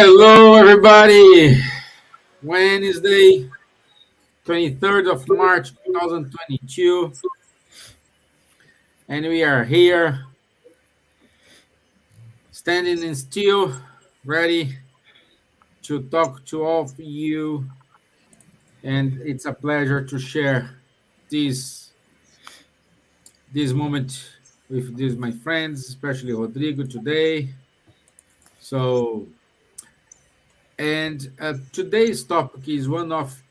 Hello, everybody. Wednesday, 23rd of March, 2022. And we are here, standing in still, ready to talk to all of you. And it's a pleasure to share this, this moment with these my friends, especially Rodrigo today. So, and today's topic is one of,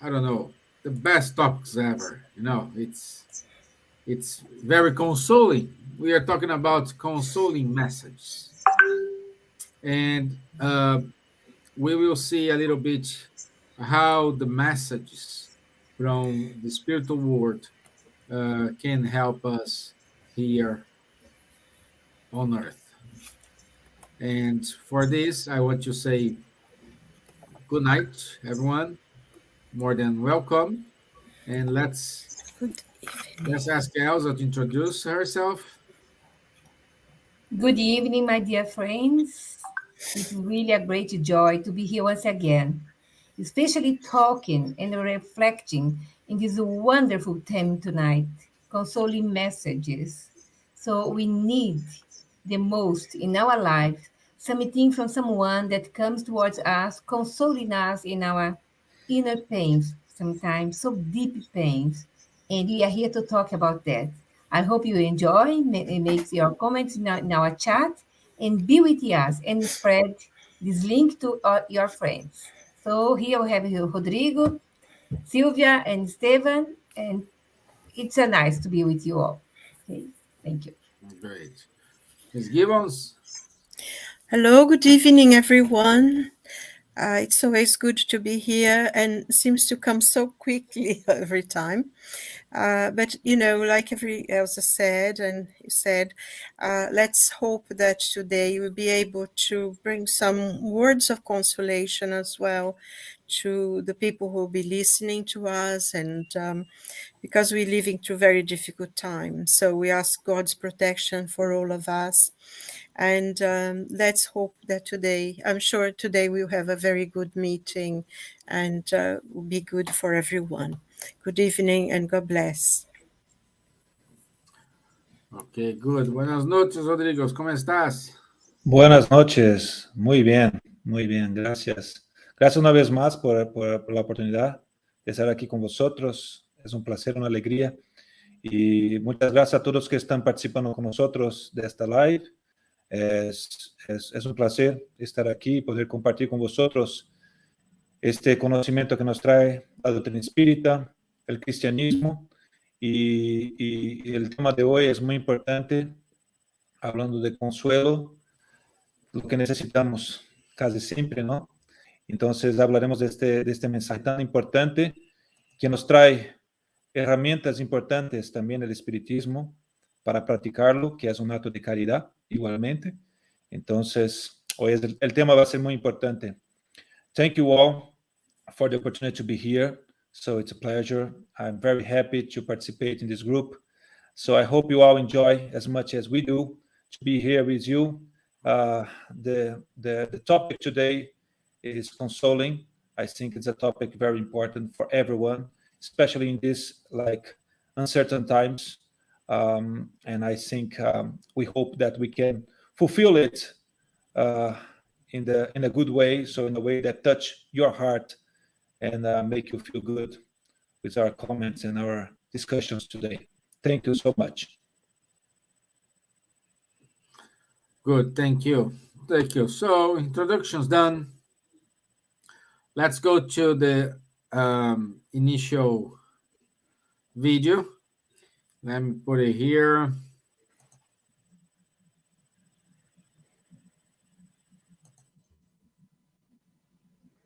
I don't know, the best topics ever. It's very consoling. We are talking about consoling messages, and we will see a little bit how the messages from the spiritual world can help us here on Earth. And for this, I want to say good night, everyone. More than welcome, and let's ask Elsa to introduce herself. Good evening, my dear friends. It's really a great joy to be here once again, especially talking and reflecting in this wonderful theme tonight, consoling messages. So we need the most in our life something from someone that comes towards us, consoling us in our inner pains, sometimes so deep pains. And we are here to talk about that. I hope you enjoy, make your comments in our chat, and be with us and spread this link to your friends. So here we have Rodrigo, Silvia, and Stevan, and it's a nice to be with you all. Okay, thank you. Great. Ms. Gibbons. Hello, good evening, everyone. It's always good to be here and seems to come so quickly every time. But, like every Elsa said and you said, let's hope that today we'll be able to bring some words of consolation as well to the people who will be listening to us, and because we're living through very difficult times. So we ask God's protection for all of us. And let's hope that today, I'm sure today we'll have a very good meeting and will be good for everyone. Good evening and God bless. Okay, good. Buenas noches, Rodrigo. ¿Cómo estás? Buenas noches, muy bien, gracias. Gracias una vez más por la oportunidad de estar aquí con vosotros. Es un placer, una alegría. Y muchas gracias a todos que están participando con nosotros de esta live. Es un placer estar aquí y poder compartir con vosotros este conocimiento que nos trae la doctrina espírita, el cristianismo. Y el tema de hoy es muy importante, hablando de consuelo, lo que necesitamos casi siempre, ¿no? Entonces hablaremos de este mensaje tan importante que nos trae herramientas importantes también el espiritismo para practicarlo, que es un acto de caridad igualmente. Entonces, hoy el tema va a ser muy importante. Thank you all for the opportunity to be here. So it's a pleasure. I'm very happy to participate in this group. So I hope you all enjoy as much as we do to be here with you. The topic today is consoling. I think it's a topic very important for everyone, especially in these uncertain times. And I think we hope that we can fulfill it in a good way, so in a way that touch your heart and make you feel good with our comments and our discussions today. Thank you so much. Good, thank you. Thank you. So, introductions done. Let's go to the initial video. Let me put it here.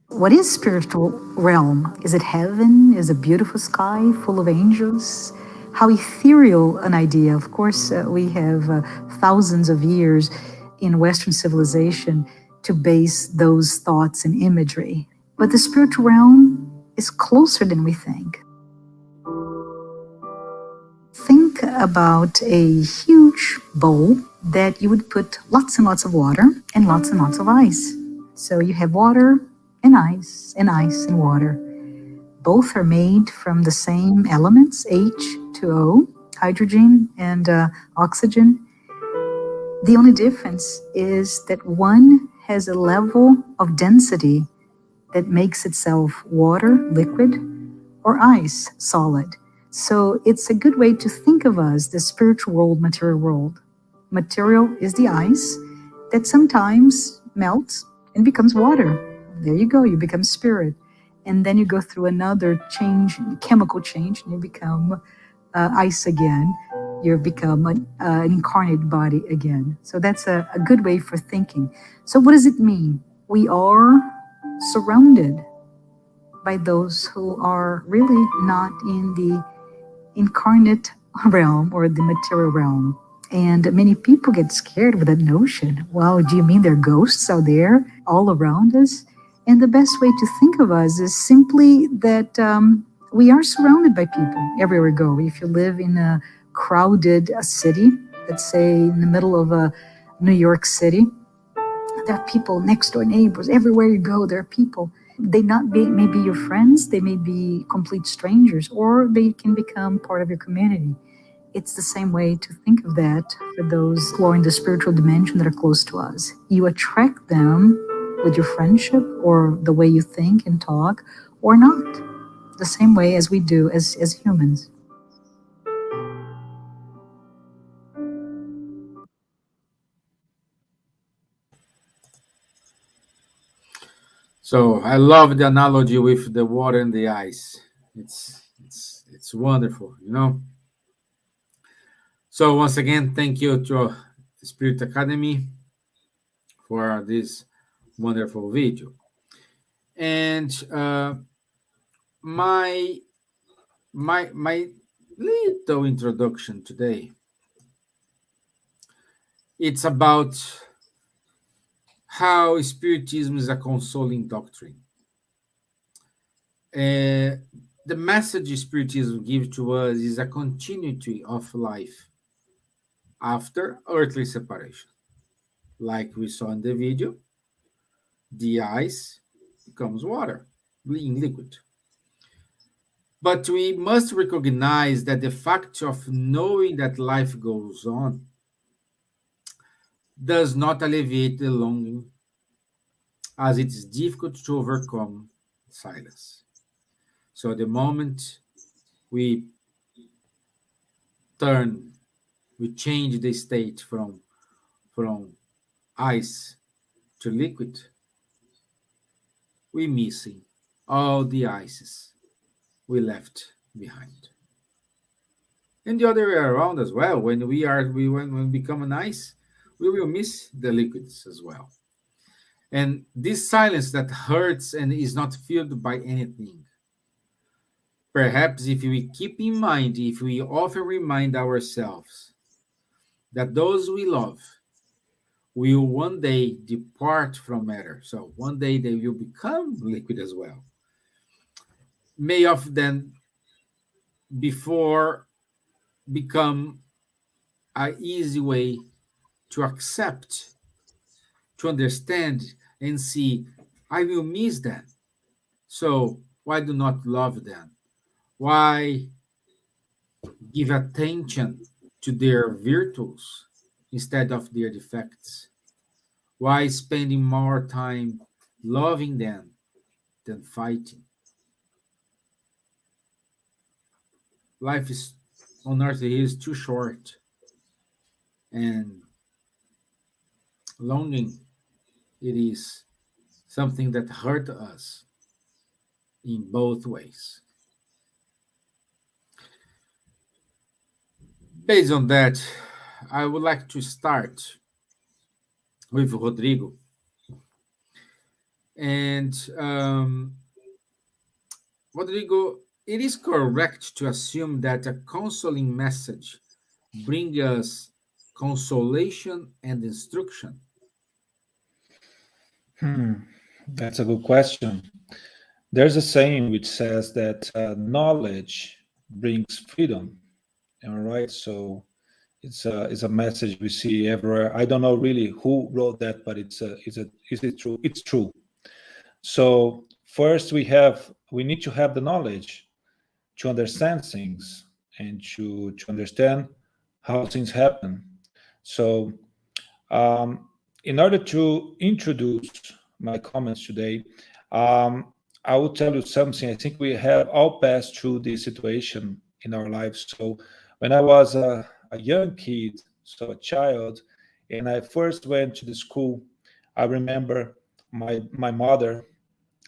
What is spiritual realm? Is it heaven? Is it a beautiful sky full of angels? How ethereal an idea. Of course, we have thousands of years in Western civilization to base those thoughts and imagery. But the spiritual realm is closer than we think. Think about a huge bowl that you would put lots and lots of water and lots of ice. So you have water and ice and water. Both are made from the same elements, H2O, hydrogen and oxygen. The only difference is that one has a level of density that makes itself water, liquid, or ice, solid. So it's a good way to think of us, the spiritual world, material world. Material is the ice that sometimes melts and becomes water. There you go, you become spirit. And then you go through another change, chemical change, and you become ice again. You become an incarnate body again. So that's a good way for thinking. So what does it mean? We are surrounded by those who are really not in the incarnate realm or the material realm. And many people get scared with that notion. Wow, do you mean there are ghosts out there all around us? And the best way to think of us is simply that we are surrounded by people everywhere we go. If you live in a crowded city, let's say in the middle of New York City, there are people, next door neighbors, everywhere you go, there are people. They not be maybe your friends, they may be complete strangers, or they can become part of your community. It's the same way to think of that for those who are in the spiritual dimension that are close to us. You attract them with your friendship or the way you think and talk, or not, the same way as we do as humans. So I love the analogy with the water and the ice. It's wonderful, you know. So once again, thank you to Spirit Academy for this wonderful video. And my little introduction today, it's about how Spiritism is a consoling doctrine. The message Spiritism gives to us is a continuity of life after earthly separation. Like we saw in the video, the ice becomes water, in liquid. But we must recognize that the fact of knowing that life goes on does not alleviate the longing, as it is difficult to overcome silence. So the moment we change the state from ice to liquid, we're missing all the ices we left behind. And the other way around as well. When we become an ice, we will miss the liquids as well. And this silence that hurts and is not filled by anything. Perhaps if we keep in mind, if we often remind ourselves that those we love will one day depart from matter. So one day they will become liquid as well. May of them before become an easy way to accept, to understand, and see, I will miss them. So why do not love them? Why give attention to their virtues instead of their defects? Why spending more time loving them than fighting? Life is on earth is too short, and longing it is something that hurt us in both ways. Based on that, I would like to start with Rodrigo. And Rodrigo, it is correct to assume that a consoling message brings us consolation and instruction. That's a good question. There's a saying which says that knowledge brings freedom. Am I right? So It's a message we see everywhere. I don't know really who wrote that, but is it true? It's true. So first we need to have the knowledge to understand things and to understand how things happen. So in order to introduce my comments today, I will tell you something. I think we have all passed through this situation in our lives. So when I was a young kid, so a child, and I first went to the school, I remember my mother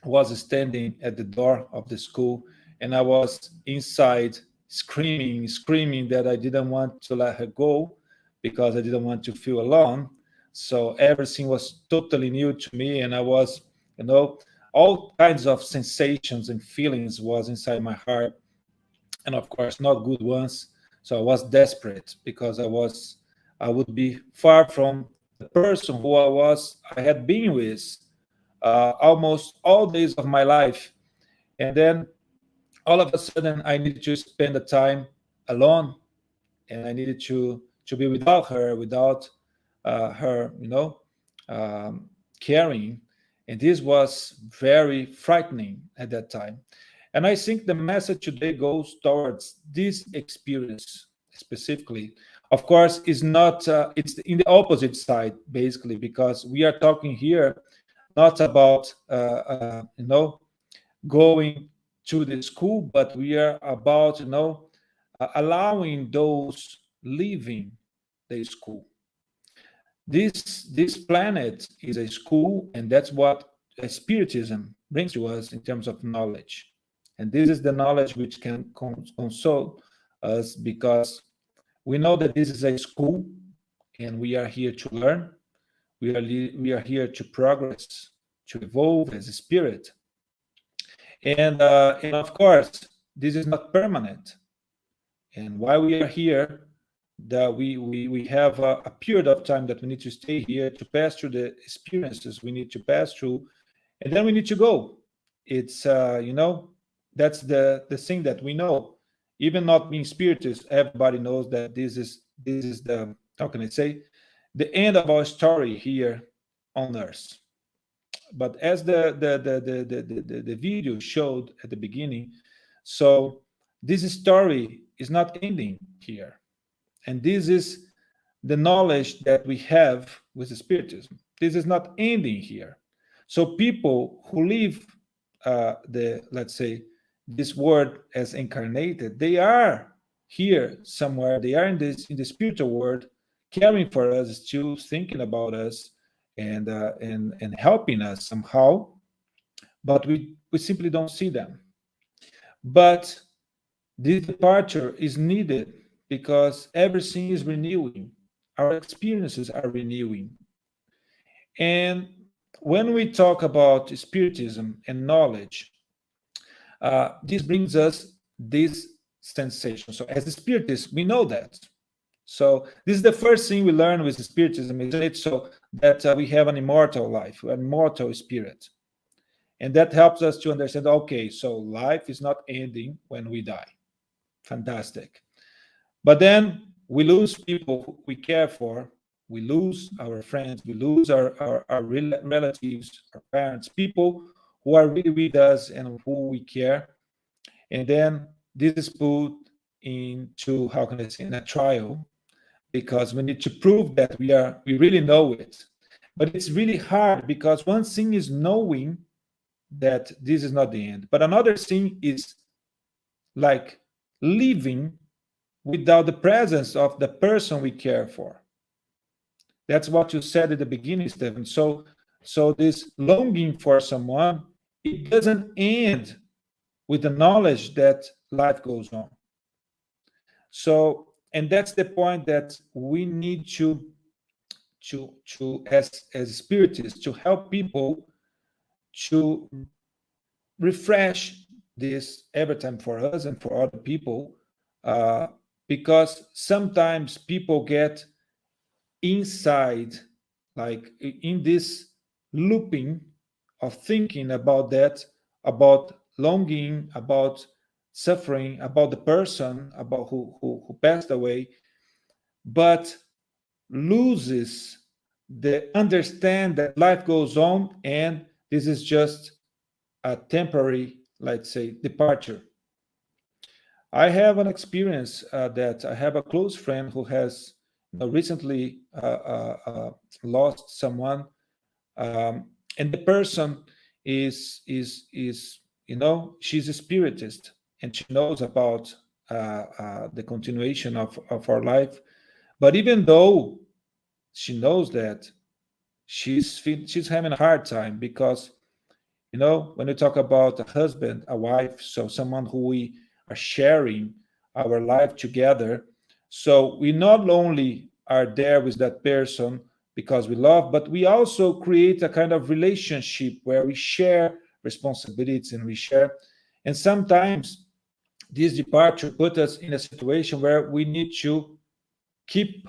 was standing at the door of the school, and I was inside screaming that I didn't want to let her go because I didn't want to feel alone. So everything was totally new to me, and I was, all kinds of sensations and feelings was inside my heart, and of course not good ones. So I was desperate because I would be far from the person who I had been with almost all days of my life. And then all of a sudden I needed to spend the time alone, and I needed to be without her, without her, caring. And this was very frightening at that time. And I think the message today goes towards this experience specifically. Of course, is not it's in the opposite side basically, because we are talking here not about going to the school, but we are about allowing those leaving the school. This planet is a school, and that's what Spiritism brings to us in terms of knowledge. And this is the knowledge which can console us, because we know that this is a school, and we are here to learn. We are here to progress, to evolve as a spirit. And of course, this is not permanent. And while we are here, that we have a period of time that we need to stay here to pass through the experiences we need to pass through, and then we need to go. It's that's the thing that we know. Even not being spiritists, everybody knows that this is the, how can I say, the end of our story here on Earth. But as the video showed at the beginning, so this story is not ending here. And this is the knowledge that we have with the Spiritism. This is not ending here. So people who live let's say, this world as incarnated, they are here somewhere. They are in the spiritual world, caring for us, still thinking about us, and helping us somehow. But we simply don't see them. But this departure is needed because everything is renewing. Our experiences are renewing. And when we talk about Spiritism and knowledge, this brings us this sensation. So as a Spiritist, we know that. So this is the first thing we learn with Spiritism, isn't it? So that we have an immortal life, an immortal spirit. And that helps us to understand, okay, so life is not ending when we die. Fantastic. But then we lose people we care for. We lose our friends. We lose our relatives, our parents, people who are really with us and who we care. And then this is put into, how can I say, in a trial, because we need to prove that we really know it. But it's really hard, because one thing is knowing that this is not the end, but another thing is like living without the presence of the person we care for. That's what you said at the beginning, Stevan. So this longing for someone, it doesn't end with the knowledge that life goes on. So, and that's the point that we need to as spiritists, to help people to refresh this every time for us and for other people, because sometimes people get inside, like in this looping of thinking about that, about longing, about suffering, about the person, about who passed away. but loses the understand that life goes on and this is just a temporary, let's say, departure. I have an experience that I have a close friend who has recently lost someone, and the person is she's a spiritist and she knows about the continuation of our life, but even though she knows that she's having a hard time because when we talk about a husband, a wife, so someone who we are sharing our life together, so we not only are there with that person because we love, but we also create a kind of relationship where we share responsibilities and we share. And sometimes this departure put us in a situation where we need to keep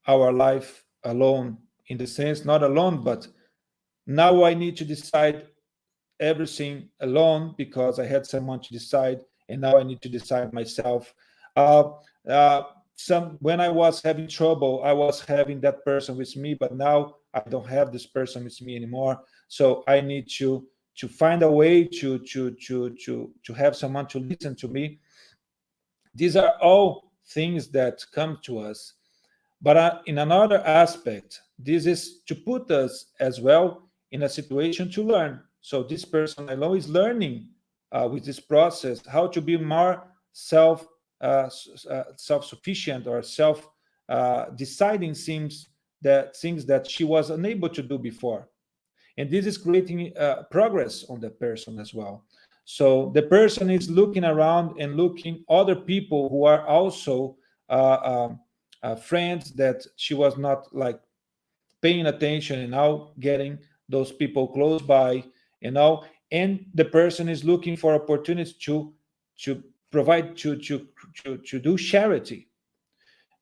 our life alone, in the sense, not alone, but now I need to decide everything alone because I had someone to decide, and now I need to decide myself. Uh, uh, when I was having trouble, I was having that person with me, but now I don't have this person with me anymore. So I need to find a way to have someone to listen to me. These are all things that come to us. But in another aspect, this is to put us as well in a situation to learn. So this person I know is learning with this process how to be more self-sufficient or self deciding things that she was unable to do before, and this is creating progress on the person as well. So the person is looking around and looking other people who are also friends that she was not like paying attention, and now getting those people close by, and the person is looking for opportunities to provide to do charity,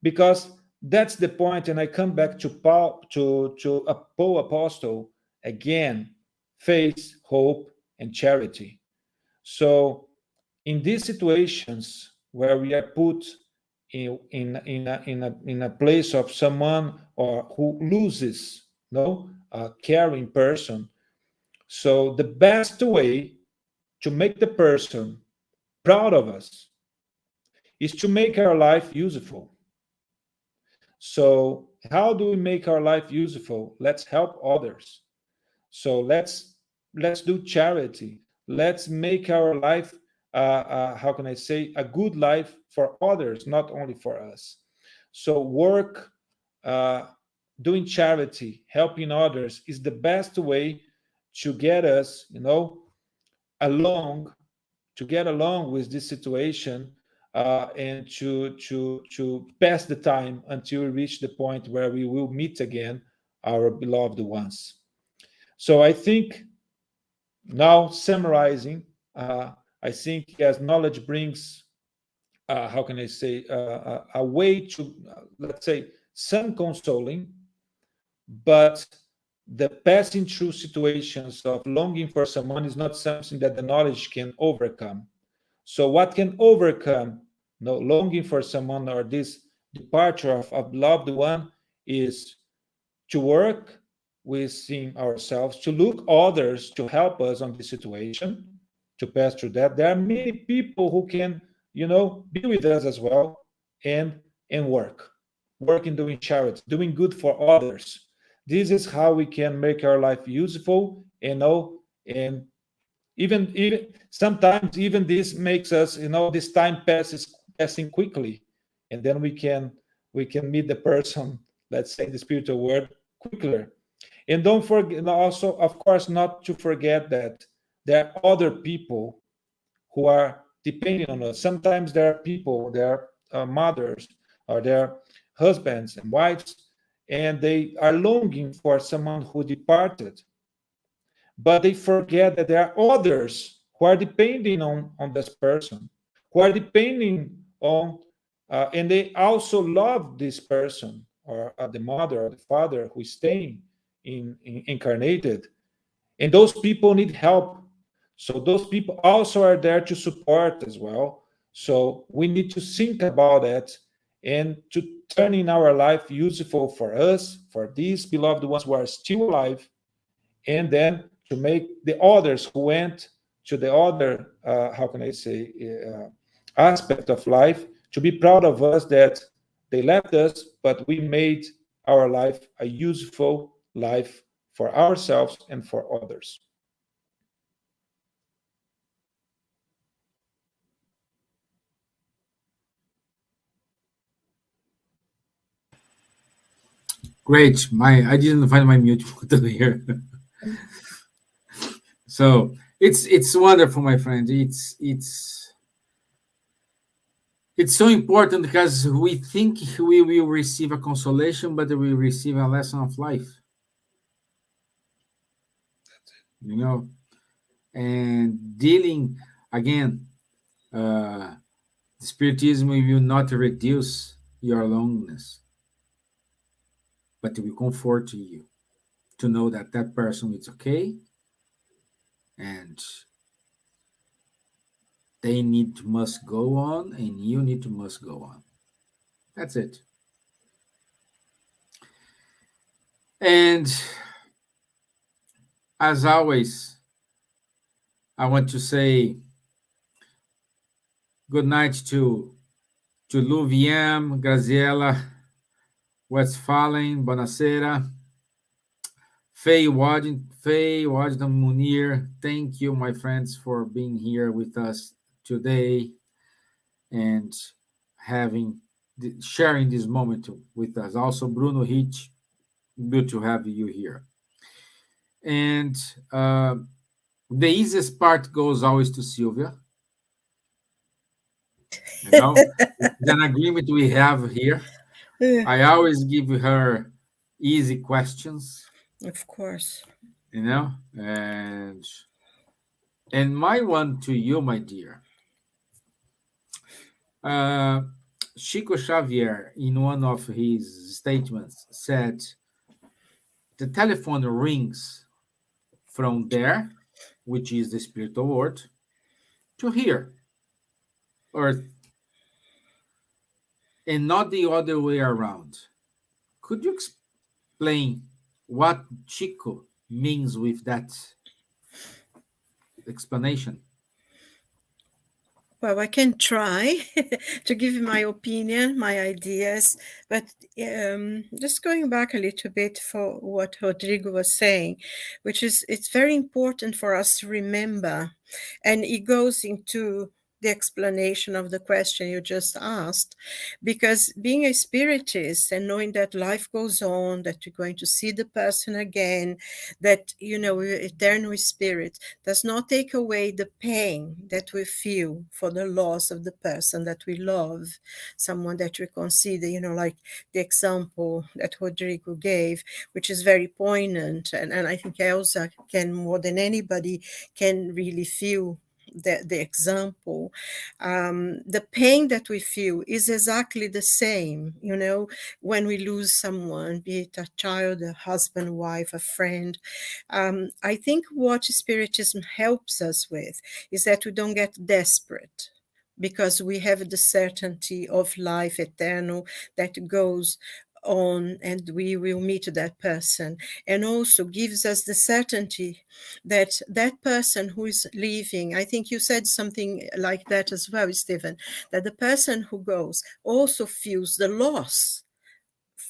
because that's the point. And I come back to Paul, to a Paul Apostle again: faith, hope, and charity. So in these situations where we are put in a place of someone or who loses a caring person, so the best way to make the person proud of us is to make our life useful. So how do we make our life useful? Let's help others. So let's do charity. Let's make our life, how can I say, a good life for others, not only for us. So work, uh, doing charity, helping others is the best way to get us, along, to get along with this situation, and to pass the time until we reach the point where we will meet again our beloved ones. So I think, now summarizing, I think as knowledge brings, how can I say, a way to, let's say, some consoling, but the passing through situations of longing for someone is not something that the knowledge can overcome. So what can overcome longing for someone or this departure of a loved one is to work within ourselves, to look others to help us on this situation, to pass through that. There are many people who can, be with us as well, and work in doing charity, doing good for others. This is how we can make our life useful, and even sometimes even this makes us, this time passing quickly, and then we can meet the person, let's say, in the spiritual world quicker. And don't forget also, of course, not to forget that there are other people who are depending on us. Sometimes there are people, there are mothers, or there are husbands and wives, and they are longing for someone who departed, but they forget that there are others who are depending on this person, who are depending on, and they also love this person, or the mother or the father who is staying in incarnated, and those people need help. So those people also are there to support as well. So we need to think about it, and to turning our life useful for us, for these beloved ones who are still alive, and then to make the others who went to the other, how can I say, aspect of life, to be proud of us that they left us, but we made our life a useful life for ourselves and for others. Great. I didn't find my mute button here. So it's wonderful, my friend. It's so important because we think we will receive a consolation, but we receive a lesson of life. You know, and dealing again, Spiritism will not reduce your loneliness, but it will comfort you to know that that person is okay and they must go on and you must go on. That's it. And as always, I want to say good night to Luviam, Graziella, Westphalen, Bonacera, Faye Washington Munir. Thank you, my friends, for being here with us today and sharing this moment with us. Also, Bruno Hitch, good to have you here. And the easiest part goes always to Silvia. You know, it's an agreement we have here. I always give her easy questions. Of course. You know, and my one to you, my dear. Chico Xavier, in one of his statements, said, the telephone rings from there, which is the spiritual world, to here, earth, and not the other way around. Could you explain what Chico means with that explanation? Well, I can try to give you my opinion, my ideas, but just going back a little bit for what Rodrigo was saying, which is it's very important for us to remember, and it goes into the explanation of the question you just asked, because being a spiritist and knowing that life goes on, that you're going to see the person again, that, we're eternal spirit, does not take away the pain that we feel for the loss of the person that we love, someone that we consider, like the example that Rodrigo gave, which is very poignant. And I think Elsa can, more than anybody, can really feel the example. The pain that we feel is exactly the same, when we lose someone, be it a child, a husband, wife, a friend. I think what Spiritism helps us with is that we don't get desperate, because we have the certainty of life eternal that goes on, and we will meet that person, and also gives us the certainty that that person who is leaving, I think you said something like that as well, Stevan, that the person who goes also feels the loss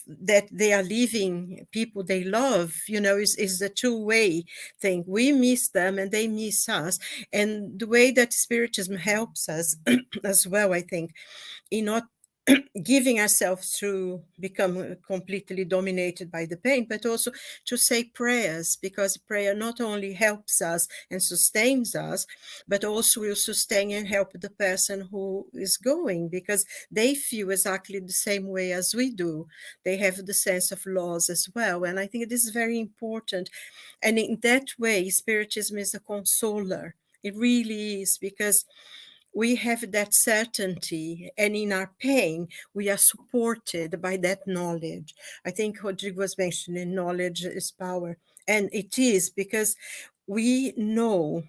that they are leaving people they love, is the two-way thing. We miss them and they miss us. And the way that Spiritism helps us as well, I think, in not giving ourselves to become completely dominated by the pain, but also to say prayers, because prayer not only helps us and sustains us, but also will sustain and help the person who is going, because they feel exactly the same way as we do. They have the sense of loss as well. And I think it is very important. And in that way, Spiritism is a consoler. It really is, because we have that certainty, and in our pain, we are supported by that knowledge. I think Rodrigo was mentioning knowledge is power, and it is, because we know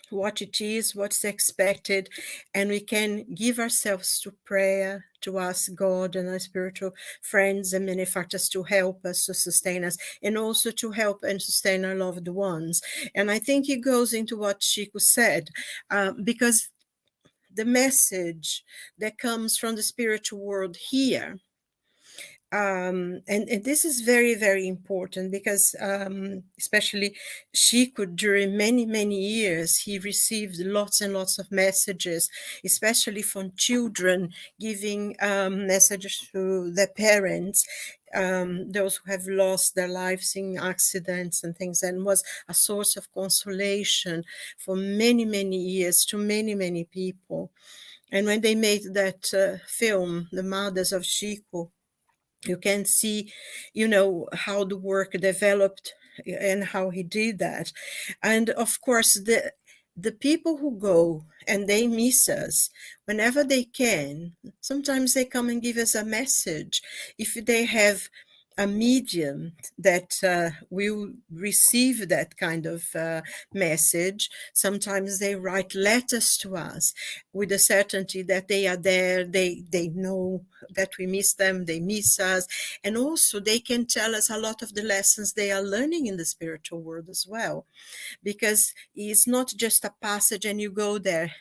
what it is, what's expected, and we can give ourselves to prayer, to ask God and our spiritual friends and benefactors to help us, to sustain us, and also to help and sustain our loved ones. And I think it goes into what Chico said, because the message that comes from the spiritual world here, and this is very, very important because especially Chico, during many, many years, he received lots and lots of messages, especially from children giving messages to their parents, those who have lost their lives in accidents and things, and was a source of consolation for many, many years to many, many people. And when they made that film, The Mothers of Chico, you can see, how the work developed and how he did that. And of course, the people who go and they miss us whenever they can, sometimes they come and give us a message. If they have a medium that will receive that kind of message, sometimes they write letters to us with the certainty that they are there, they know that we miss them, they miss us, and also they can tell us a lot of the lessons they are learning in the spiritual world as well, because it's not just a passage and you go there.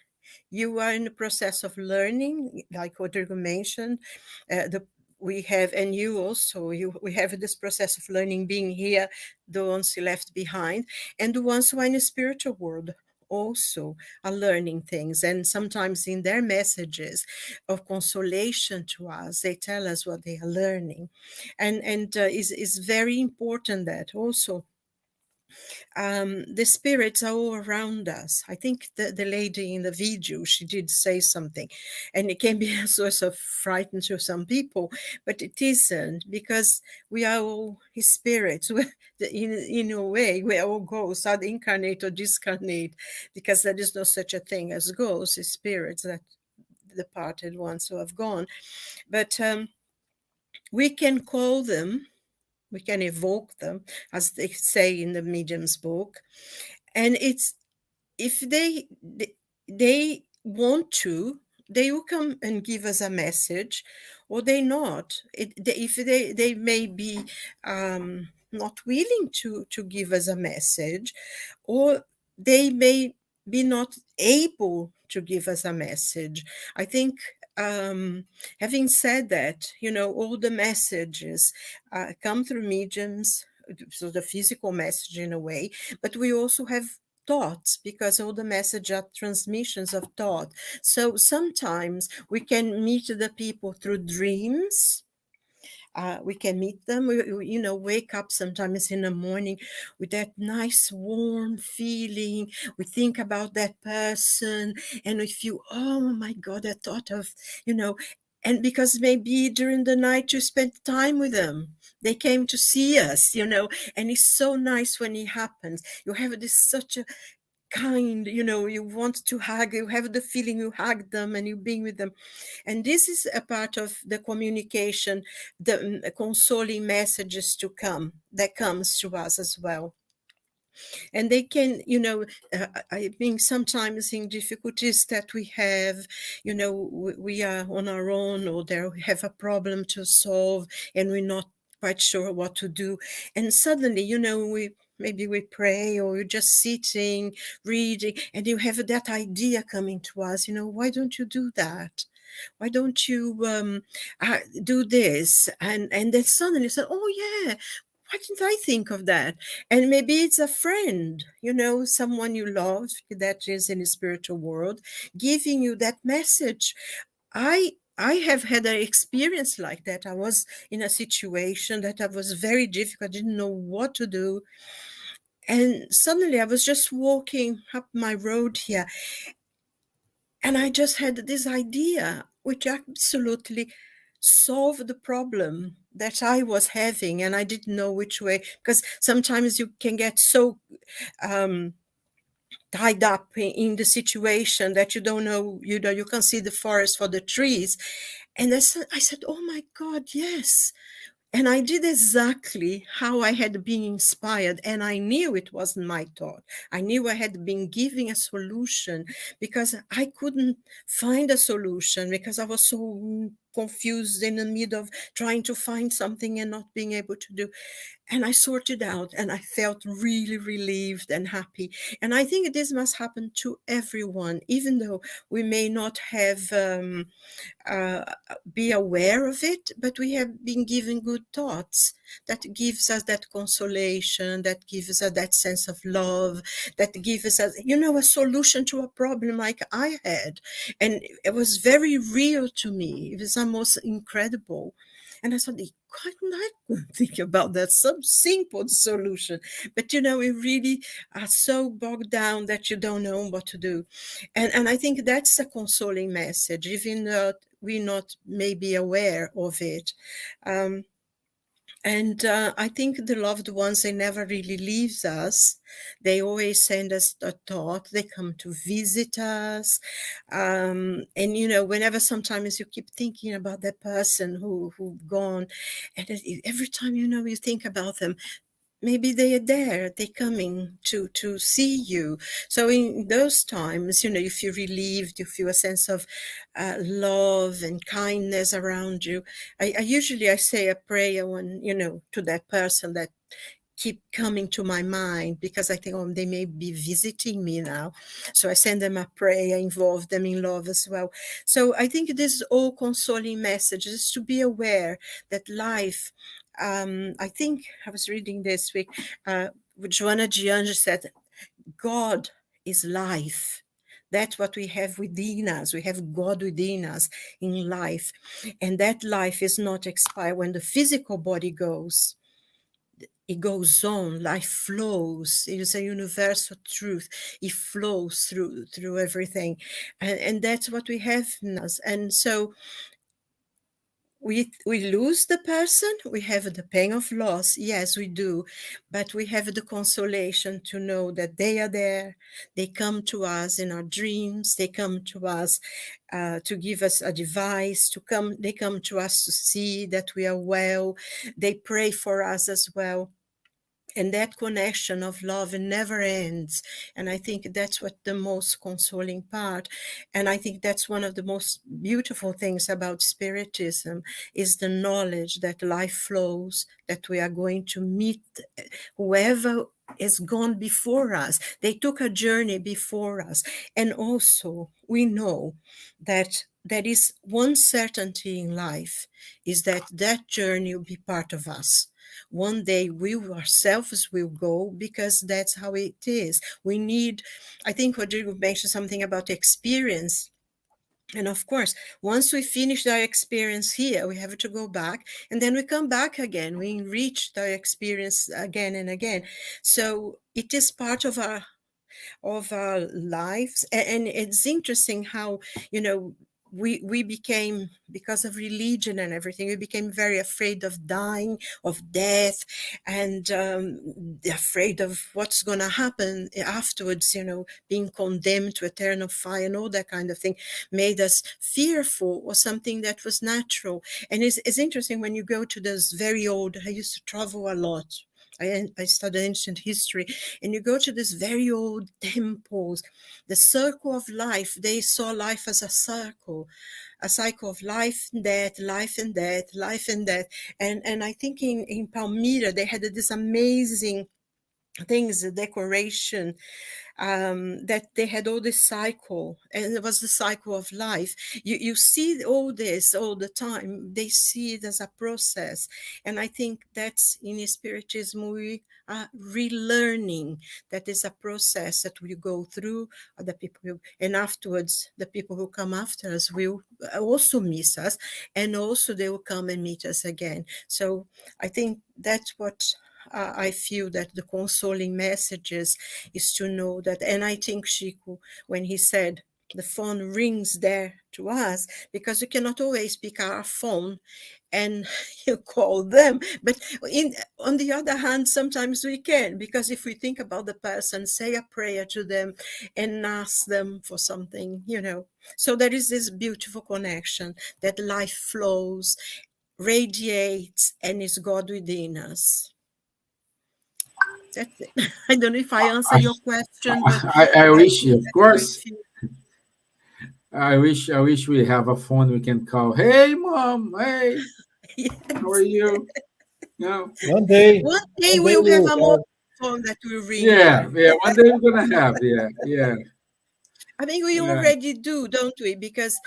You are in the process of learning, like Rodrigo mentioned. We have, and you also, we have this process of learning being here, the ones you left behind, and the ones who are in the spiritual world also are learning things. And sometimes in their messages of consolation to us, they tell us what they are learning. And is very important that also the spirits are all around us. I think the lady in the video, she did say something, and it can be a source of frighten to some people, but it isn't, because we are all his spirits. In a way, we are all ghosts, either incarnate or discarnate, because there is no such a thing as ghosts, it's spirits, that departed ones who have gone. But we can call them, we can evoke them, as they say in the medium's book. And it's, if they want to, they will come and give us a message, or they not. If they may be not willing to give us a message, or they may be not able to give us a message. I think, having said that, all the messages come through mediums, so the physical message in a way, but we also have thoughts, because all the messages are transmissions of thought. So sometimes we can meet the people through dreams. We can meet them, wake up sometimes in the morning with that nice warm feeling. We think about that person and we feel, oh my God, I thought of, and because maybe during the night you spent time with them, they came to see us, and it's so nice when it happens. You have this such a kind, you want to hug, you have the feeling you hug them and you being with them. And this is a part of the communication, the consoling messages that comes to us as well. And they can, I think sometimes in difficulties that we have, we are on our own, or we have a problem to solve and we're not quite sure what to do. And suddenly, maybe we pray, or you're just sitting, reading, and you have that idea coming to us, why don't you do that? Why don't you do this? And then suddenly you say, oh yeah, why didn't I think of that? And maybe it's a friend, someone you love that is in the spiritual world, giving you that message. I have had an experience like that. I was in a situation that was very difficult. I didn't know what to do. And suddenly I was just walking up my road here, and I just had this idea, which absolutely solved the problem that I was having, and I didn't know which way, because sometimes you can get so tied up in the situation that you don't know, you can see the forest for the trees. And I said, oh my God, yes, And I did exactly how I had been inspired. And I knew it wasn't my thought. I knew I had been giving a solution because I couldn't find a solution because I was so confused in the middle of trying to find something and not being able to do. And I sorted out and I felt really relieved and happy. And I think this must happen to everyone, even though we may not have uh, be aware of it, but we have been given good thoughts that gives us that consolation, that gives us that sense of love, that gives us, a solution to a problem like I had. And it was very real to me. It was almost incredible. And I thought, I couldn't think about that, some simple solution. But, we really are so bogged down that you don't know what to do. And I think that's a consoling message, even though we're not maybe aware of it. And I think the loved ones, they never really leave us. They always send us a thought. They come to visit us. And, whenever sometimes you keep thinking about that person who've gone, and every time, you think about them, maybe they are there, they're coming to see you. So in those times, you feel relieved, you feel a sense of love and kindness around you. I usually say a prayer when, to that person that keep coming to my mind, because I think, they may be visiting me now. So I send them a prayer, involve them in love as well. So I think this is all consoling messages, to be aware that life, I think I was reading this week, Joanna Giange said, God is life. That's what we have within us. We have God within us in life. And that life is not expired. When the physical body goes, it goes on, life flows. It is a universal truth. It flows through everything. And that's what we have in us. And so we lose the person, we have the pain of loss, yes, we do, but we have the consolation to know that they are there. They come to us in our dreams, they come to us to give us advice, they come to us to see that we are well, they pray for us as well. And that connection of love never ends. And I think that's what the most consoling part. And I think that's one of the most beautiful things about Spiritism, is the knowledge that life flows, that we are going to meet whoever is gone before us. They took a journey before us. And also we know that there is one certainty in life, is that that journey will be part of us. One day we ourselves will go, because that's how it is. We need, I think Rodrigo mentioned something about experience. And of course, once we finish our experience here, we have to go back, and then we come back again. We enrich the experience again and again. So it is part of our lives. And it's interesting how, we became, because of religion and everything, we became very afraid of dying, of death, and afraid of what's going to happen afterwards, being condemned to eternal fire and all that kind of thing made us fearful, or something that was natural. And it's interesting when you go to those very old, I used to travel a lot. I studied ancient history, and you go to these very old temples, the circle of life. They saw life as a cycle of life and death, life and death, life and death. And I think in Palmyra, they had this amazing things, the decoration, that they had all this cycle, and it was the cycle of life. You see all this all the time. They see it as a process, and I think that's in Spiritism we are relearning that is a process that we go through. The people and afterwards, the people who come after us will also miss us, and also they will come and meet us again. So I think that's what I feel, that the consoling messages is to know that. And I think Chico, when he said the phone rings there to us, because we cannot always pick our phone and you call them. But on the other hand, sometimes we can, because if we think about the person, say a prayer to them and ask them for something, So there is this beautiful connection that life flows radiates and is God within us. That's it. I don't know if I answer your question, but I wish, think of that's how I course, feel. I wish we have a phone we can call. Hey, mom. Hey, how are Yes. you? No. One day, One day one day we'll we have will a mobile have. phone that will ring Yeah, here. yeah. One day we're gonna have. Yeah, yeah, I mean, we yeah. already do, don't we? Because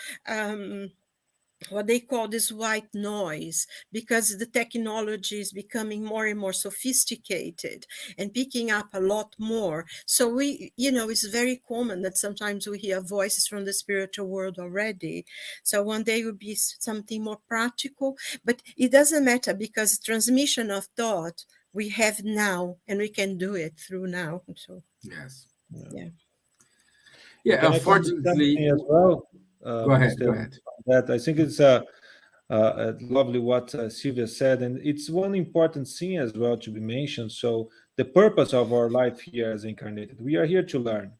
what they call this white noise, because the technology is becoming more and more sophisticated and picking up a lot more. So we, it's very common that sometimes we hear voices from the spiritual world already. So one day will be something more practical, but it doesn't matter because transmission of thought we have now and we can do it through now. So Yes. yeah. And Yeah. can I comment Unfortunately, something as well, go ahead. Go Stevan? ahead. That I think it's lovely what Silvia said, and it's one important thing as well to be mentioned. So the purpose of our life here as incarnated, we are here to learn,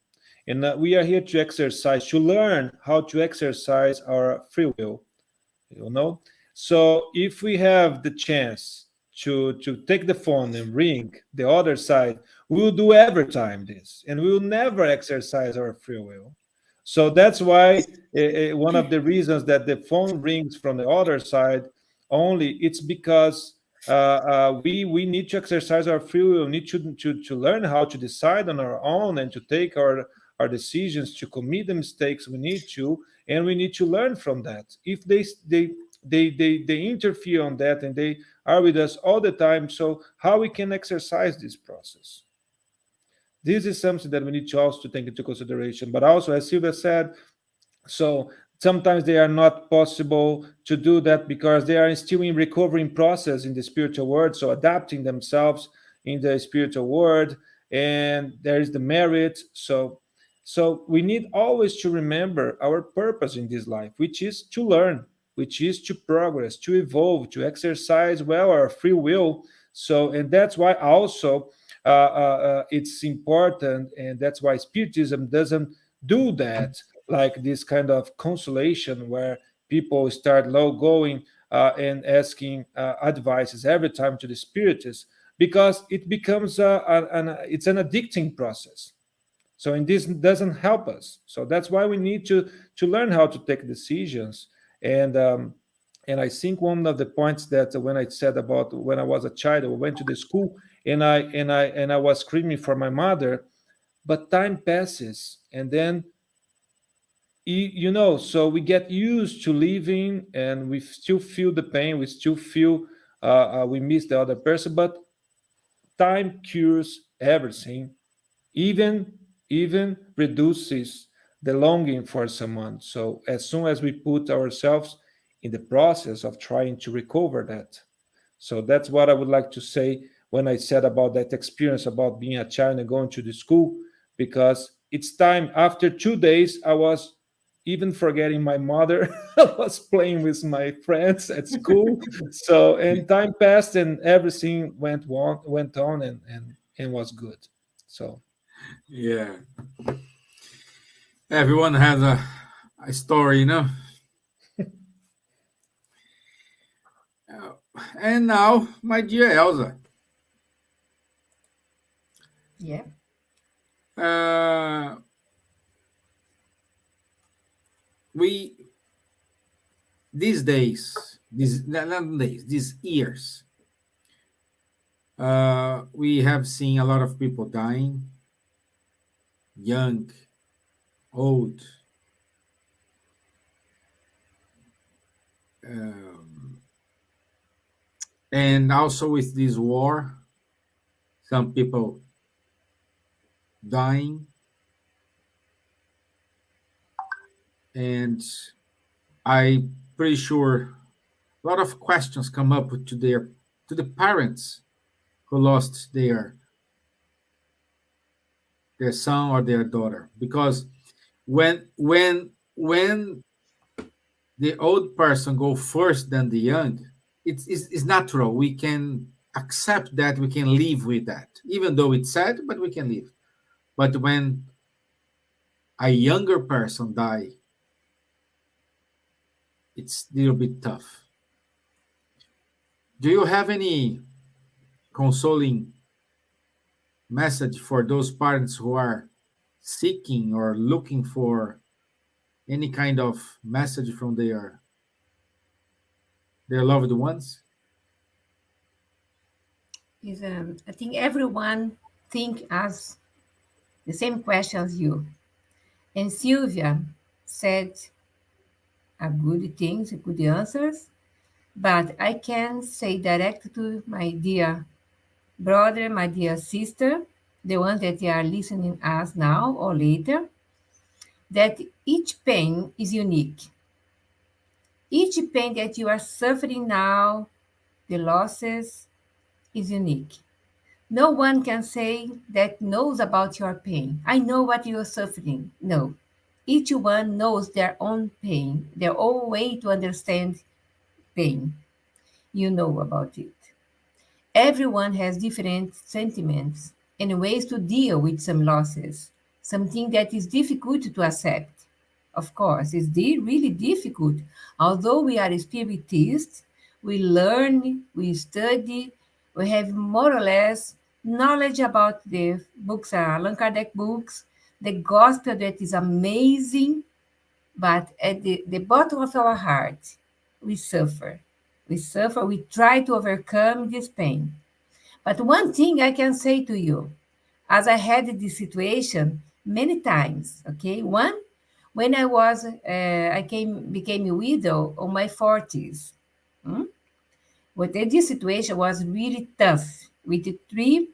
and we are here to exercise, to learn how to exercise our free will. So if we have the chance to take the phone and ring the other side, we will do every time this, and we will never exercise our free will. So that's why one of the reasons that the phone rings from the other side only, it's because we need to exercise our free will. We need to learn how to decide on our own and to take our decisions, to commit the mistakes we need to, and we need to learn from that. If they interfere on that and they are with us all the time, so how we can exercise this process? This is something that we need to also take into consideration. But also, as Silvia said, so sometimes they are not possible to do that because they are still in recovering process in the spiritual world, so adapting themselves in the spiritual world, and there is the merit. So we need always to remember our purpose in this life, which is to learn, which is to progress, to evolve, to exercise well our free will. So, and that's why also it's important, and that's why Spiritism doesn't do that, like this kind of consolation where people start low going and asking advices every time to the spiritists, because it becomes it's an addicting process. So and this doesn't help us. So that's why we need to learn how to take decisions. And I think one of the points that when I said about when I was a child, I went to the school and I was screaming for my mother, but time passes, and then so we get used to living, and we still feel the pain, we still feel we miss the other person, but time cures everything, even even reduces the longing for someone. So as soon as we put ourselves in the process of trying to recover that. So that's what I would like to say when I said about that experience about being a child and going to the school, because it's time. After 2 days, I was even forgetting my mother. I was playing with my friends at school. So and time passed and everything went on and was good. So Yeah. Everyone has a story, And now, my dear Elsa, Yeah. uh, we these days, these not days, these years, we have seen a lot of people dying, young, old, um, and also with this war, some people dying, and I'm pretty sure a lot of questions come up to the parents who lost their son or their daughter, because when the old person go first than the young, it's natural. We can accept that, we can live with that, even though it's sad, but we can live. But when a younger person die, it's a little bit tough. Do you have any consoling message for those parents who are seeking or looking for any kind of message from their loved ones? I think everyone think as the same question as you. And Silvia said good things, good answers, but I can say direct to my dear brother, my dear sister, the ones that are listening us now or later, that each pain is unique. Each pain that you are suffering now, the losses, is unique. No one can say that knows about your pain. I know what you are suffering. No. Each one knows their own pain, their own way to understand pain. You know about it. Everyone has different sentiments and ways to deal with some losses, something that is difficult to accept. Of course, it's really difficult. Although we are spiritists, we learn, we study, we have more or less knowledge about the books, Allan Kardec books, the gospel that is amazing, but at the bottom of our heart, we suffer. We suffer, we try to overcome this pain. But one thing I can say to you, as I had this situation many times, okay? One, when became a widow on my 40s. Hmm? But this situation was really tough with the three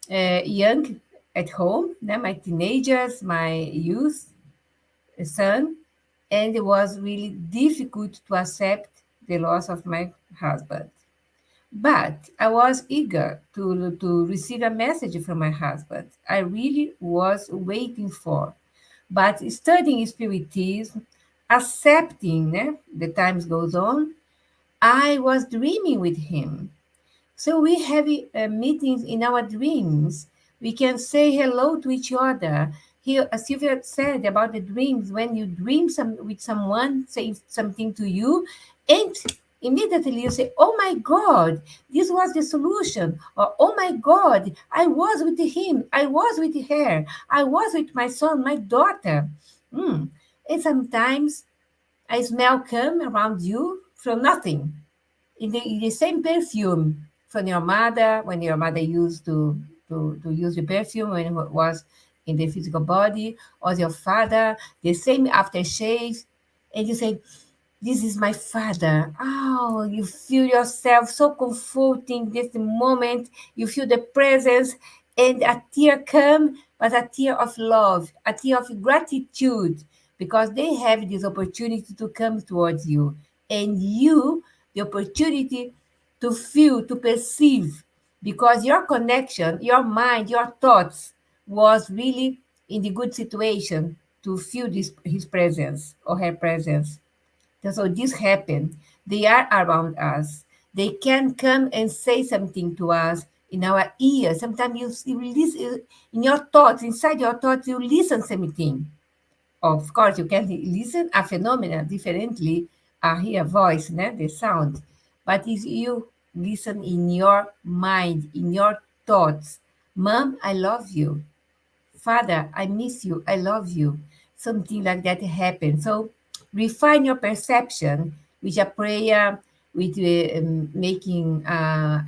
young at home, my teenagers, my youth, son, and it was really difficult to accept the loss of my husband. But I was eager to receive a message from my husband. I really was waiting for. But studying Spiritism, accepting the times goes on, I was dreaming with him. So we have meetings in our dreams. We can say hello to each other. Here, as Silvia said about the dreams, when you dream with someone, say something to you, and immediately you say, "Oh my God, this was the solution," or "Oh my God, I was with him, I was with her, I was with my son, my daughter." And sometimes a smell come around you from nothing in the same perfume from your mother, when your mother used to use the perfume when it was in the physical body, or your father, the same aftershave, and you say, "This is my father." Oh, you feel yourself so comforting this moment. You feel the presence, and a tear come, but a tear of love, a tear of gratitude, because they have this opportunity to come towards you, and you the opportunity to feel, to perceive, because your connection, your mind, your thoughts was really in the good situation to feel his presence or her presence. So this happened. They are around us. They can come and say something to us in our ears. Sometimes you listen in your thoughts, inside your thoughts, you listen something. Of course, you can listen a phenomenon differently, hear voice, the sound. But if you listen in your mind, in your thoughts, "Mom, I love you. Father, I miss you. I love you." Something like that happens. So refine your perception with a prayer, with making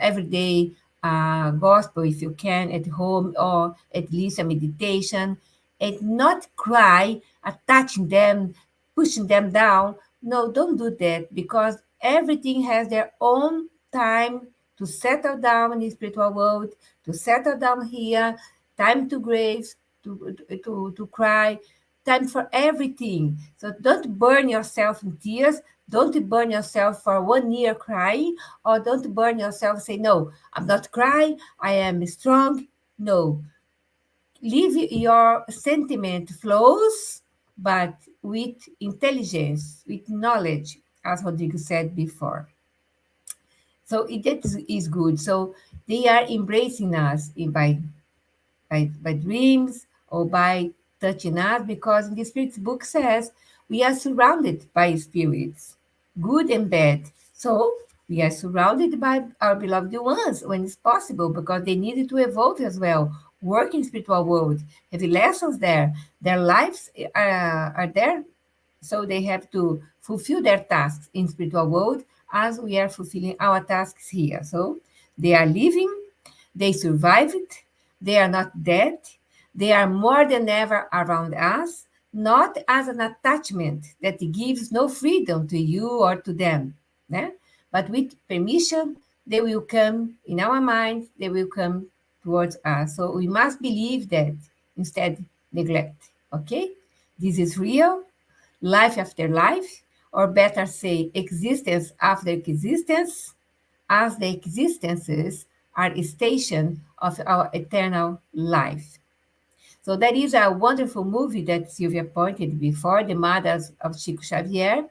everyday gospel if you can at home, or at least a meditation, and not cry, attaching them, pushing them down. No, don't do that, because everything has their own time to settle down in the spiritual world, to settle down here, time to grace, to cry, time for everything. So don't burn yourself in tears. Don't burn yourself for 1 year crying, or don't burn yourself say, "No, I'm not crying. I am strong." No, leave your sentiment flows, but with intelligence, with knowledge, as Rodrigo said before. So that is good. So they are embracing us by dreams, or by touching us, because in the Spirit's book says we are surrounded by spirits, good and bad. So We are surrounded by our beloved ones when it's possible because they needed to evolve as well, work in spiritual world, have lessons there. Their lives are there, so they have to fulfill their tasks in spiritual world as we are fulfilling our tasks here. So they are living, they survived, they are not dead, they are more than ever around us, not as an attachment that gives no freedom to you or to them, né? But with permission, they will come in our minds, they will come towards us. So we must believe that instead neglect. Okay? This is real, life after life, or better say, existence after existence, as the existences are a station of our eternal life. So that is a wonderful movie that Silvia pointed before, The Mothers of Chico Xavier.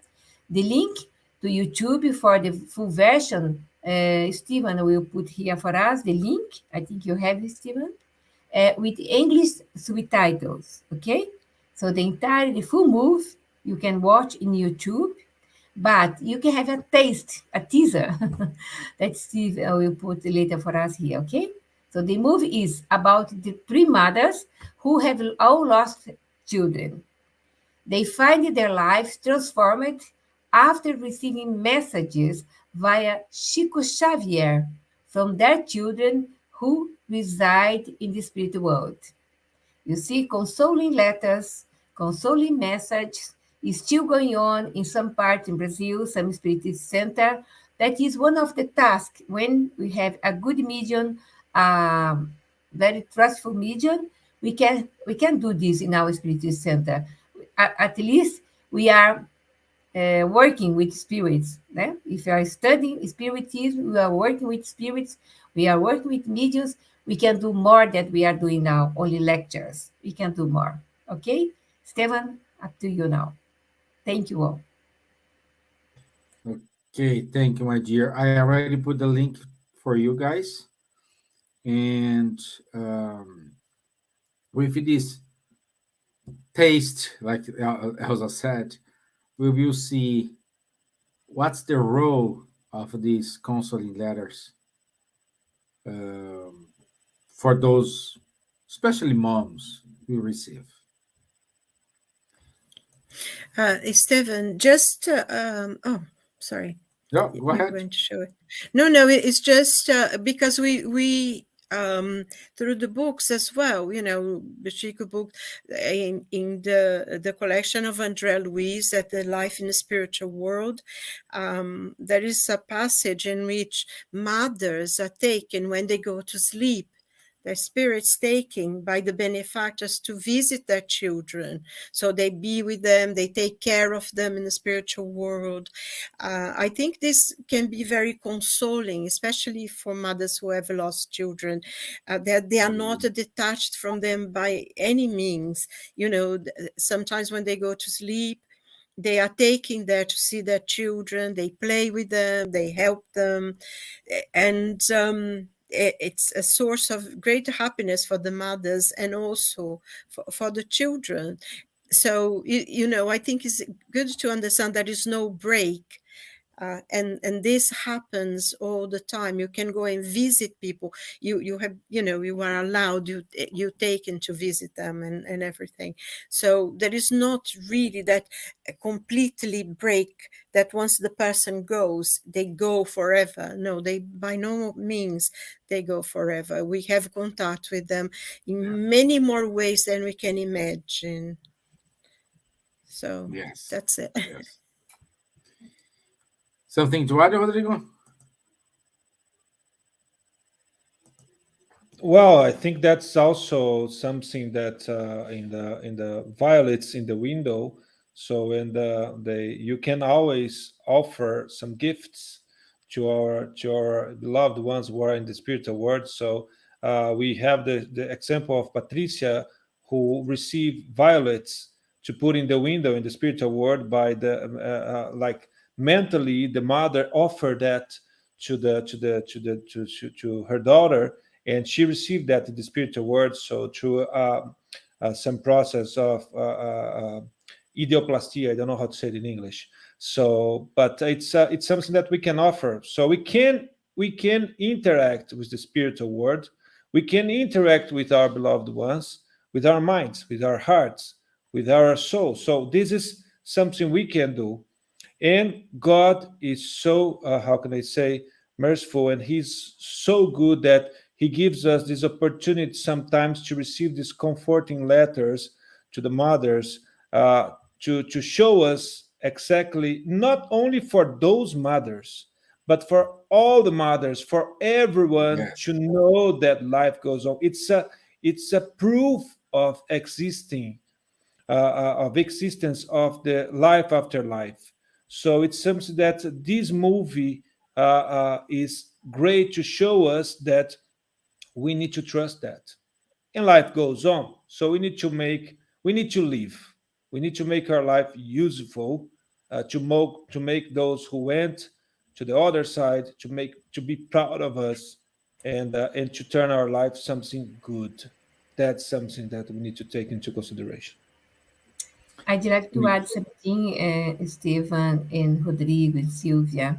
The link to YouTube for the full version, Stevan will put here for us the link. I think you have it, Stevan, with English subtitles, okay? So the full movie you can watch in YouTube, but you can have a taste, a teaser that Steve will put later for us here, okay? So the movie is about the three mothers who have all lost children. They find their lives transformed after receiving messages via Chico Xavier from their children who reside in the spirit world. You see, consoling letters, consoling messages is still going on in some parts in Brazil, some spiritist center. That is one of the tasks when we have a good medium, very trustful medium. We can do this in our spiritist center. At least we are working with spirits. Né? If you are studying spiritism, we are working with spirits, we are working with mediums, we can do more than we are doing now, only lectures. We can do more. Okay? Stevan, up to you now. Thank you all. Okay, thank you, my dear. I already put the link for you guys. And with this taste, like Elsa said, we will see what's the role of these counseling letters for those, especially moms, we receive. Stevan, just sorry. No, go You're ahead. going to show it. No, it's just because we through the books as well, the Chico book in the collection of André Luiz at the Life in the Spiritual World, there is a passage in which mothers are taken when they go to sleep. Their spirits taken by the benefactors to visit their children. So they be with them, they take care of them in the spiritual world. I think this can be very consoling, especially for mothers who have lost children, that they are not detached from them by any means. Sometimes when they go to sleep, they are taking there to see their children, they play with them, they help them. And it's a source of great happiness for the mothers and also for the children. So, I think it's good to understand there is no break. And this happens all the time. You can go and visit people. You have, you are allowed, you taken to visit them and everything. So there is not really that completely break that once the person goes, they go forever. No, they by no means they go forever. We have contact with them in many more ways than we can imagine. So Yes. that's it. Yes. Something to add, Rodrigo? Well, I think that's also something that in the violets in the window. So you can always offer some gifts to our beloved ones who are in the spiritual world. So we have the example of Patricia, who received violets to put in the window in the spiritual world by the like mentally the mother offered that to her daughter, and she received that in the spiritual world. So through some process of idioplasty, I don't know how to say it in English, So, but it's something that we can offer. So we can interact with the spiritual world. We can interact with our beloved ones, with our minds, with our hearts, with our soul. So this is something we can do. And God is so, how can I say, merciful, and He's so good that He gives us this opportunity sometimes to receive these comforting letters to the mothers, to show us exactly, not only for those mothers, but for all the mothers, for everyone Yes. to know that life goes on. It's a proof of existence of the life after life. So it's something that this movie is great to show us that we need to trust that, and life goes on. So we need to live. We need to make our life useful, to make those who went to the other side to be proud of us, and to turn our life something good. That's something that we need to take into consideration. I'd like to add something, Stevan and Rodrigo and Silvia.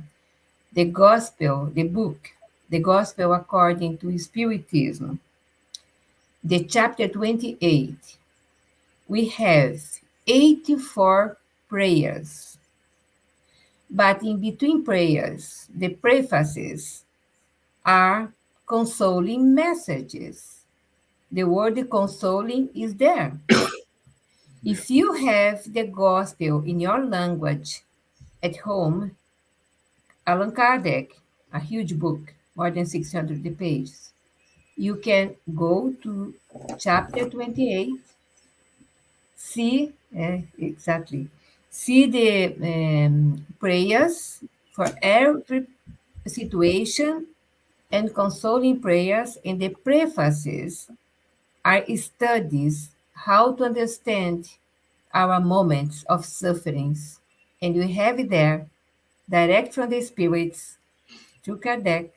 The Gospel, the book, the Gospel according to Spiritism, the chapter 28, we have 84 prayers. But in between prayers, the prefaces are consoling messages. The word consoling is there. If you have the gospel in your language at home, Allan Kardec, a huge book, more than 600 pages, you can go to chapter 28, see, exactly, see the prayers for every situation and consoling prayers, and the prefaces are studies how to understand our moments of sufferings. And we have it there, direct from the spirits, through Kardec,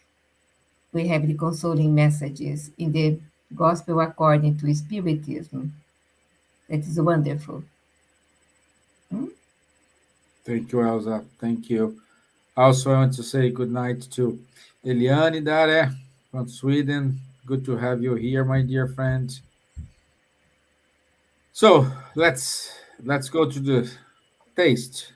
we have the consoling messages in the Gospel according to Spiritism. That is wonderful. Hmm? Thank you, Elsa. Thank you. Also, I want to say good night to Eliane Dare from Sweden. Good to have you here, my dear friend. So let's go to the taste.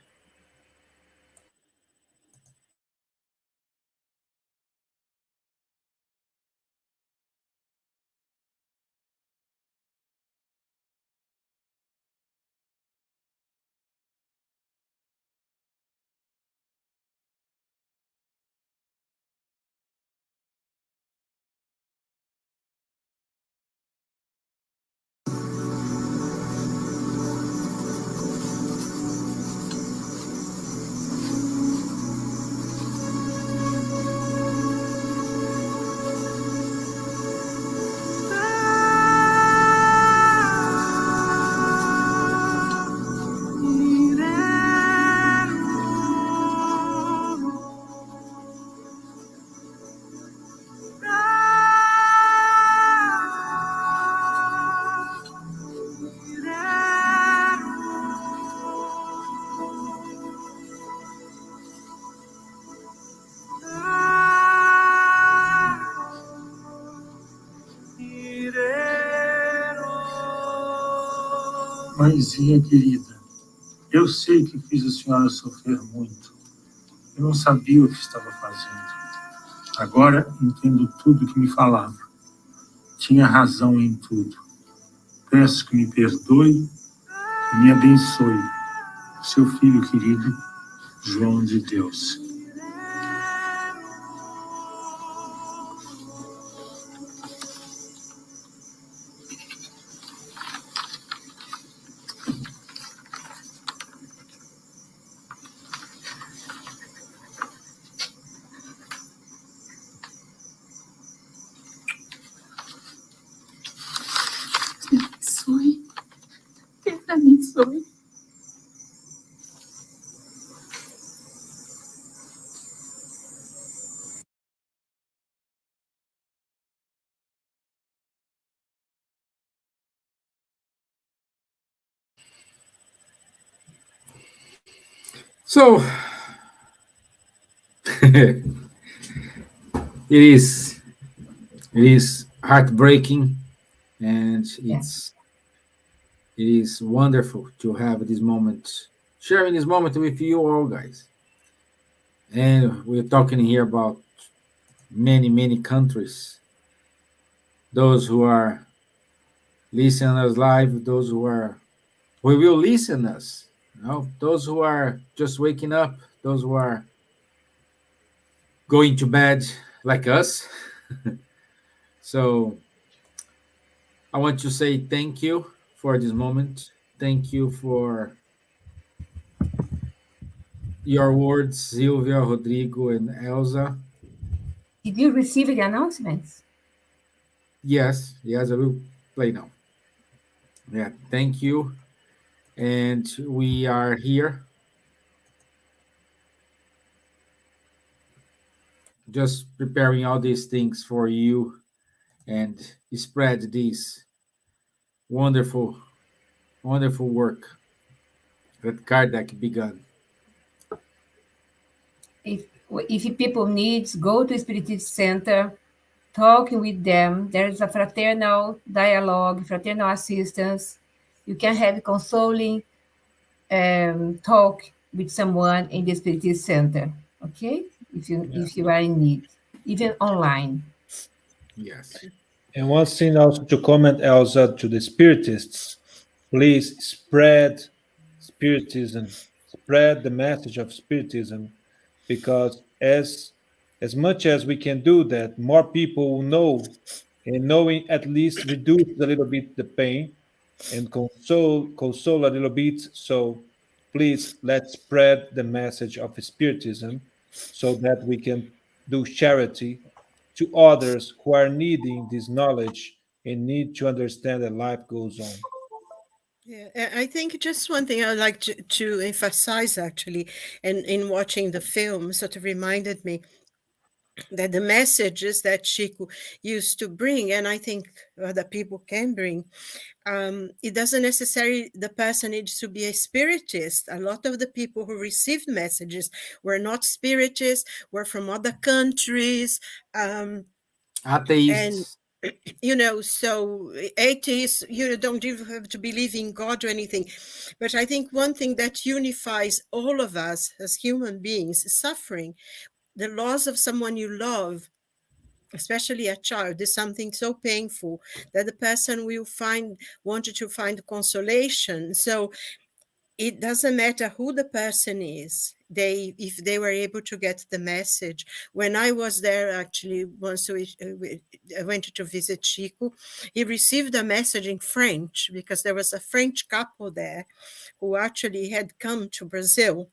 Mãezinha querida, eu sei que fiz a senhora sofrer muito. Eu não sabia o que estava fazendo. Agora entendo tudo que me falava. Tinha razão em tudo. Peço que me perdoe e me abençoe. Seu filho querido, João de Deus. So it is it is heartbreaking, and Yeah. it is wonderful to have this moment, sharing this moment with you all, guys. And we're talking here about many countries. Those who are listening us live, those who will listen us, those who are just waking up, those who are going to bed like us. So I want to say thank you for this moment. Thank you for your words, Silvia, Rodrigo, and Elsa. Did you receive the announcements? Yes, I will play now. Yeah, thank you. And we are here just preparing all these things for you and spread this wonderful, wonderful work that Kardec began. If people needs, go to Spiritism Center, talking with them. There is a fraternal dialogue, fraternal assistance. You can have consoling talk with someone in the Spiritism Center. Okay, if you are in need, even online. Yes. And one thing also to comment, Elsa, to the Spiritists, please spread Spiritism, spread the message of Spiritism, because as much as we can do that, more people will know, and knowing at least reduce a little bit the pain and console a little bit. So please let's spread the message of Spiritism so that we can do charity to others who are needing this knowledge and need to understand that life goes on. Yeah, I think just one thing I'd like to emphasize actually, and in watching the film, sort of reminded me that the messages that Chico used to bring, and I think other people can bring, it doesn't necessarily the person needs to be a spiritist. A lot of the people who received messages were not spiritists, were from other countries, and Atheists. so atheists, don't even have to believe in God or anything. But I think one thing that unifies all of us as human beings is suffering. The loss of someone you love, especially a child, is something so painful that the person will wanted to find consolation. So it doesn't matter who the person is, if they were able to get the message. When I was there, actually, once I went to visit Chico, he received a message in French, because there was a French couple there who actually had come to Brazil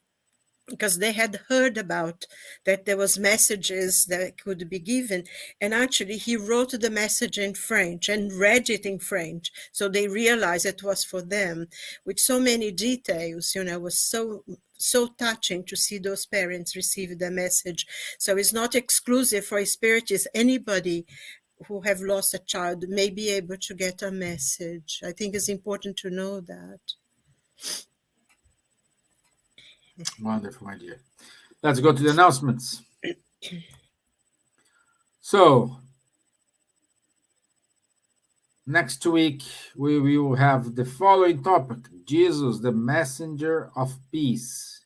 because they had heard about that there was messages that could be given, and actually he wrote the message in French and read it in French, so they realized it was for them, with so many details. It was so touching to see those parents receive the message. So it's not exclusive for spiritists. Anybody who have lost a child may be able to get a message. I think it's important to know that. Wonderful idea. Let's go to the announcements. So, next week we will have the following topic: Jesus, the messenger of peace.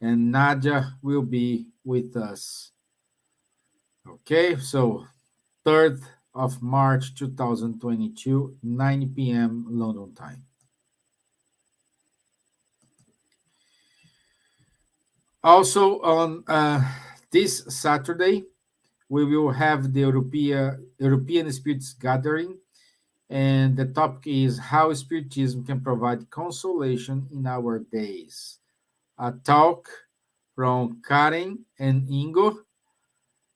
And Nadja will be with us. Okay, so 3rd of March 2022, 9 p.m. London time. Also, on this Saturday, we will have the European Spirits Gathering, and the topic is how Spiritism can provide consolation in our days. A talk from Karen and Ingo.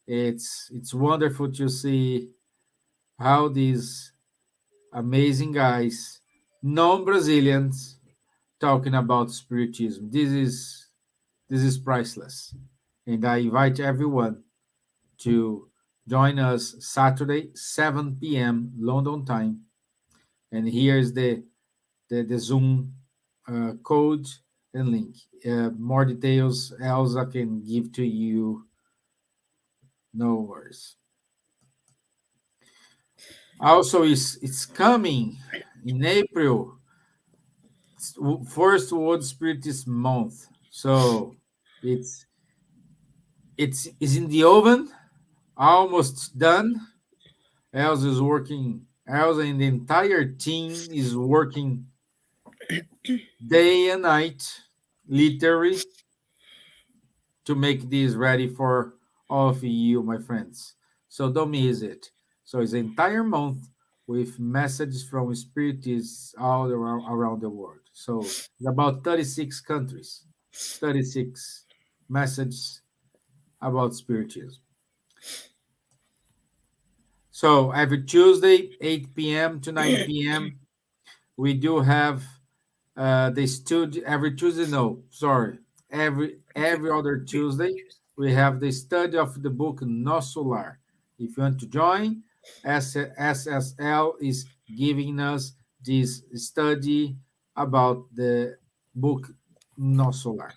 It's wonderful to see how these amazing guys, non-Brazilians, talking about Spiritism. This is priceless, and I invite everyone to join us Saturday, 7 p.m. London time. And here's the Zoom code. and link. More details Elsa can give to you. No worries. Also, it's coming in April. First World Spiritism Month. So it's is in the oven, almost done. Elsa is working. Elsa and the entire team is working day and night, literally, to make this ready for all of you, my friends. So don't miss it. So it's an entire month with messages from spiritists all around the world. So it's about 36 countries, 36 messages about spiritism. So every Tuesday, 8 p.m. to 9 p.m., we do have the study every Tuesday. No, sorry, every other Tuesday we have the study of the book Nosso Lar. If you want to join, SSL is giving us this study about the book Nosso Lar.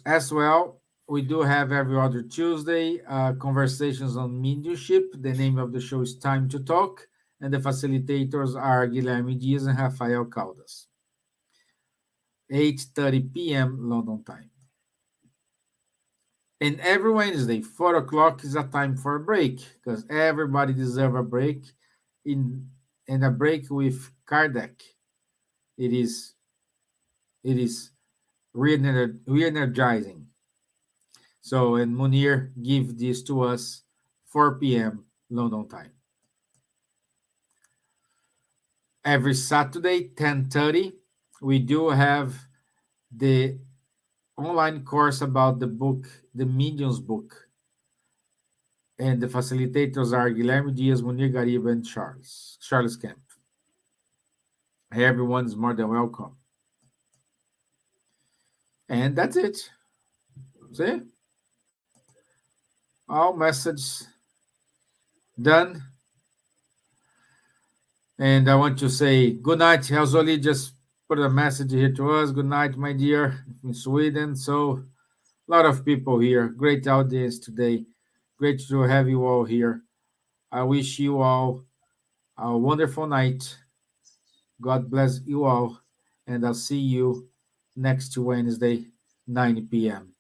As well, we do have every other Tuesday conversations on mediumship. The name of the show is Time to Talk, and the facilitators are Guilherme Dias and Rafael Caldas. 8:30 p.m. London time. And every Wednesday, 4 o'clock is a time for a break, because everybody deserves a break. And a break with Kardec. It is re-energizing. So, and Munir give this to us 4 p.m. London time. Every Saturday, 10:30, we do have the online course about the book, the Mediums book. And the facilitators are Guilherme Dias, Munir Gariba, and Charles Kempf. Everyone is more than welcome. And that's it. See? All messages done. And I want to say good night. Helzoli just put a message here to us. Good night, my dear, in Sweden. So, a lot of people here. Great audience today. Great to have you all here. I wish you all a wonderful night. God bless you all. And I'll see you next Wednesday, 9 p.m.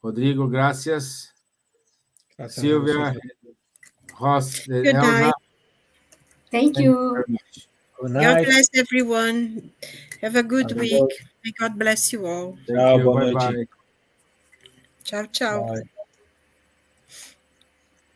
Rodrigo, gracias. Gracias a Silvia, vosotros. Rossi, Good Elsa. night. Thank Thank you you. very much. Good God night. bless everyone. Have a good Adiós. week. May God bless you all. Thank Tchau, you. boa Bye noite. bye. Ciao, ciao. Bye.